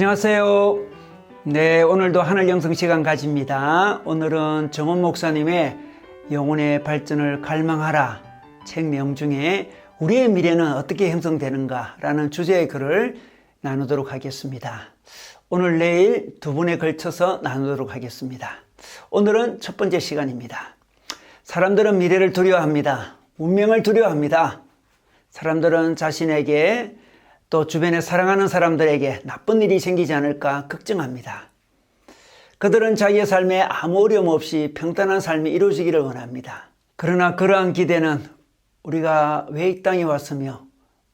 안녕하세요. 네, 오늘도 하늘 영성 시간 가집니다. 오늘은 정원 목사님의 영혼의 발전을 갈망하라 책 내용 중에 우리의 미래는 어떻게 형성되는가 라는 주제의 글을 나누도록 하겠습니다. 오늘 내일 두 분에 걸쳐서 나누도록 하겠습니다. 오늘은 첫 번째 시간입니다. 사람들은 미래를 두려워합니다. 운명을 두려워합니다. 사람들은 자신에게 또 주변에 사랑하는 사람들에게 나쁜 일이 생기지 않을까 걱정합니다. 그들은 자기의 삶에 아무 어려움 없이 평탄한 삶이 이루어지기를 원합니다. 그러나 그러한 기대는 우리가 왜 이 땅에 왔으며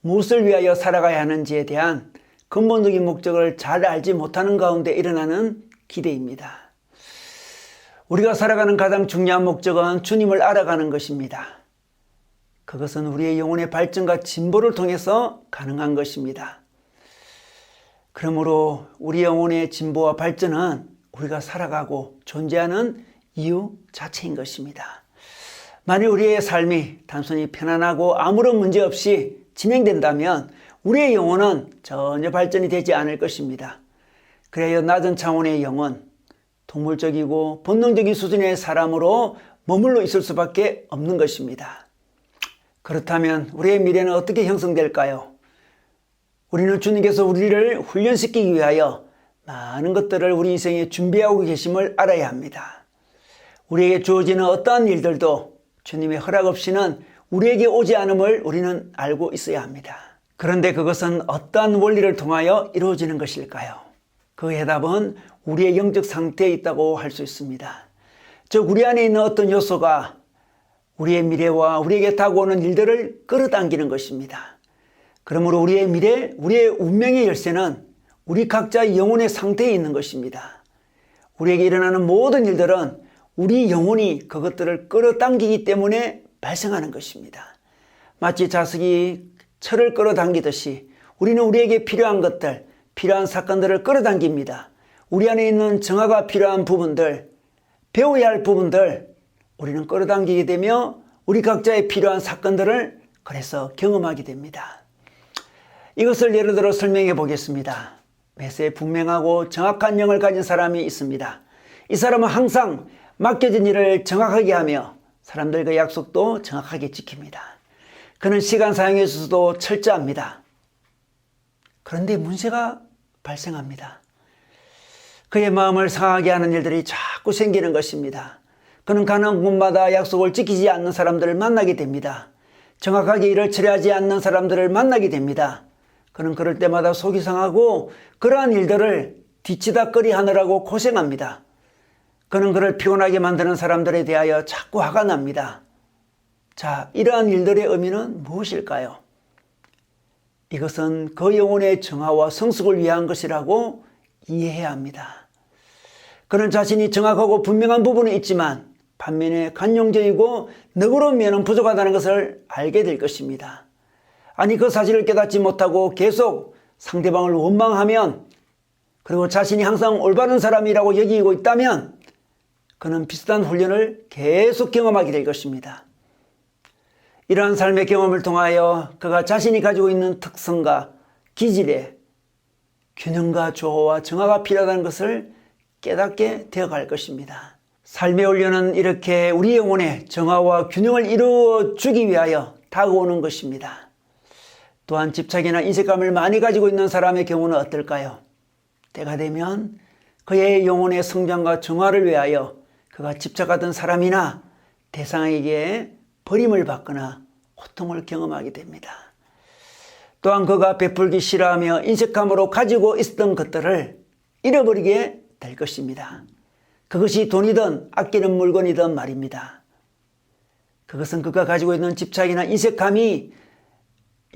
무엇을 위하여 살아가야 하는지에 대한 근본적인 목적을 잘 알지 못하는 가운데 일어나는 기대입니다. 우리가 살아가는 가장 중요한 목적은 주님을 알아가는 것입니다. 그것은 우리의 영혼의 발전과 진보를 통해서 가능한 것입니다. 그러므로 우리 영혼의 진보와 발전은 우리가 살아가고 존재하는 이유 자체인 것입니다. 만일 우리의 삶이 단순히 편안하고 아무런 문제 없이 진행된다면 우리의 영혼은 전혀 발전이 되지 않을 것입니다. 그래야 낮은 차원의 영혼, 동물적이고 본능적인 수준의 사람으로 머물러 있을 수밖에 없는 것입니다. 그렇다면 우리의 미래는 어떻게 형성될까요? 우리는 주님께서 우리를 훈련시키기 위하여 많은 것들을 우리 인생에 준비하고 계심을 알아야 합니다. 우리에게 주어지는 어떠한 일들도 주님의 허락 없이는 우리에게 오지 않음을 우리는 알고 있어야 합니다. 그런데 그것은 어떠한 원리를 통하여 이루어지는 것일까요? 그 해답은 우리의 영적 상태에 있다고 할 수 있습니다. 즉 우리 안에 있는 어떤 요소가 우리의 미래와 우리에게 다가오는 일들을 끌어당기는 것입니다. 그러므로 우리의 미래, 우리의 운명의 열쇠는 우리 각자의 영혼의 상태에 있는 것입니다. 우리에게 일어나는 모든 일들은 우리 영혼이 그것들을 끌어당기기 때문에 발생하는 것입니다. 마치 자석이 철을 끌어당기듯이 우리는 우리에게 필요한 것들, 필요한 사건들을 끌어당깁니다. 우리 안에 있는 정화가 필요한 부분들, 배워야 할 부분들, 우리는 끌어당기게 되며 우리 각자의 필요한 사건들을 그래서 경험하게 됩니다. 이것을 예를 들어 설명해 보겠습니다. 매사에 분명하고 정확한 영을 가진 사람이 있습니다. 이 사람은 항상 맡겨진 일을 정확하게 하며 사람들과 약속도 정확하게 지킵니다. 그는 시간 사용에 있어서도 철저합니다. 그런데 문제가 발생합니다. 그의 마음을 상하게 하는 일들이 자꾸 생기는 것입니다. 그는 가는 곳마다 약속을 지키지 않는 사람들을 만나게 됩니다. 정확하게 일을 처리하지 않는 사람들을 만나게 됩니다. 그는 그럴 때마다 속이 상하고 그러한 일들을 뒤치다꺼리 하느라고 고생합니다. 그는 그를 피곤하게 만드는 사람들에 대하여 자꾸 화가 납니다. 자, 이러한 일들의 의미는 무엇일까요? 이것은 그 영혼의 정화와 성숙을 위한 것이라고 이해해야 합니다. 그는 자신이 정확하고 분명한 부분은 있지만 반면에 관용적이고 너그러운 면은 부족하다는 것을 알게 될 것입니다. 아니 그 사실을 깨닫지 못하고 계속 상대방을 원망하면 그리고 자신이 항상 올바른 사람이라고 여기고 있다면 그는 비슷한 훈련을 계속 경험하게 될 것입니다. 이러한 삶의 경험을 통하여 그가 자신이 가지고 있는 특성과 기질에 균형과 조화와 정화가 필요하다는 것을 깨닫게 되어갈 것입니다. 삶의 훈련은 이렇게 우리 영혼의 정화와 균형을 이루어주기 위하여 다가오는 것입니다. 또한 집착이나 인색감을 많이 가지고 있는 사람의 경우는 어떨까요? 때가 되면 그의 영혼의 성장과 정화를 위하여 그가 집착하던 사람이나 대상에게 버림을 받거나 고통을 경험하게 됩니다. 또한 그가 베풀기 싫어하며 인색함으로 가지고 있었던 것들을 잃어버리게 될 것입니다. 그것이 돈이든 아끼는 물건이든 말입니다. 그것은 그가 가지고 있는 집착이나 인색함이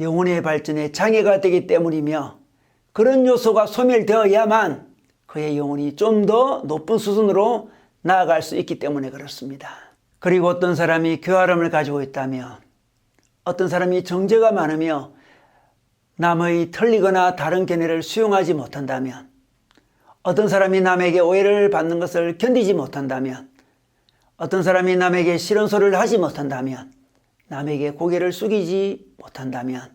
영혼의 발전에 장애가 되기 때문이며 그런 요소가 소멸되어야만 그의 영혼이 좀 더 높은 수준으로 나아갈 수 있기 때문에 그렇습니다. 그리고 어떤 사람이 교활함을 가지고 있다면 어떤 사람이 정죄가 많으며 남의 틀리거나 다른 견해를 수용하지 못한다면 어떤 사람이 남에게 오해를 받는 것을 견디지 못한다면 어떤 사람이 남에게 싫은 소리를 하지 못한다면 남에게 고개를 숙이지 못한다면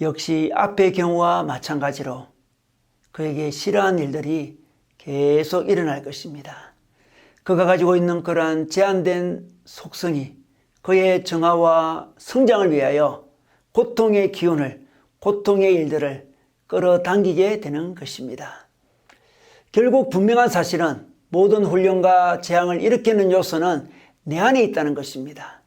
역시 앞의 경우와 마찬가지로 그에게 싫어하는 일들이 계속 일어날 것입니다. 그가 가지고 있는 그러한 제한된 속성이 그의 정화와 성장을 위하여 고통의 기운을, 고통의 일들을 끌어당기게 되는 것입니다. 결국 분명한 사실은 모든 훈련과 재앙을 일으키는 요소는 내 안에 있다는 것입니다.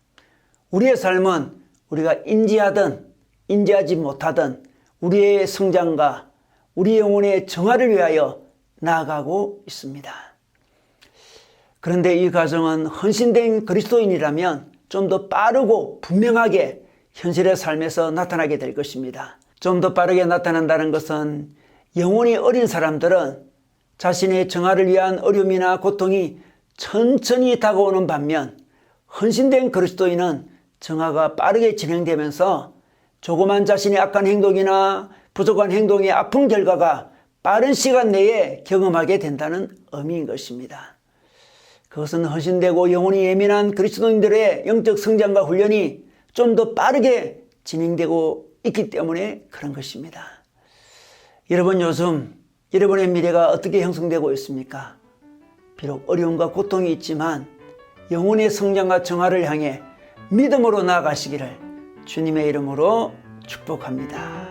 우리의 삶은 우리가 인지하든 인지하지 못하든 우리의 성장과 우리 영혼의 정화를 위하여 나아가고 있습니다. 그런데 이 과정은 헌신된 그리스도인이라면 좀 더 빠르고 분명하게 현실의 삶에서 나타나게 될 것입니다. 좀 더 빠르게 나타난다는 것은 영혼이 어린 사람들은 자신의 정화를 위한 어려움이나 고통이 천천히 다가오는 반면 헌신된 그리스도인은 정화가 빠르게 진행되면서 조그만 자신의 악한 행동이나 부족한 행동의 아픈 결과가 빠른 시간 내에 경험하게 된다는 의미인 것입니다. 그것은 헌신되고 영혼이 예민한 그리스도인들의 영적 성장과 훈련이 좀 더 빠르게 진행되고 있기 때문에 그런 것입니다. 여러분, 요즘 여러분의 미래가 어떻게 형성되고 있습니까? 비록 어려움과 고통이 있지만 영혼의 성장과 정화를 향해 믿음으로 나아가시기를 주님의 이름으로 축복합니다.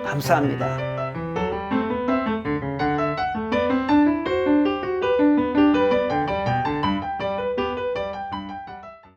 감사합니다.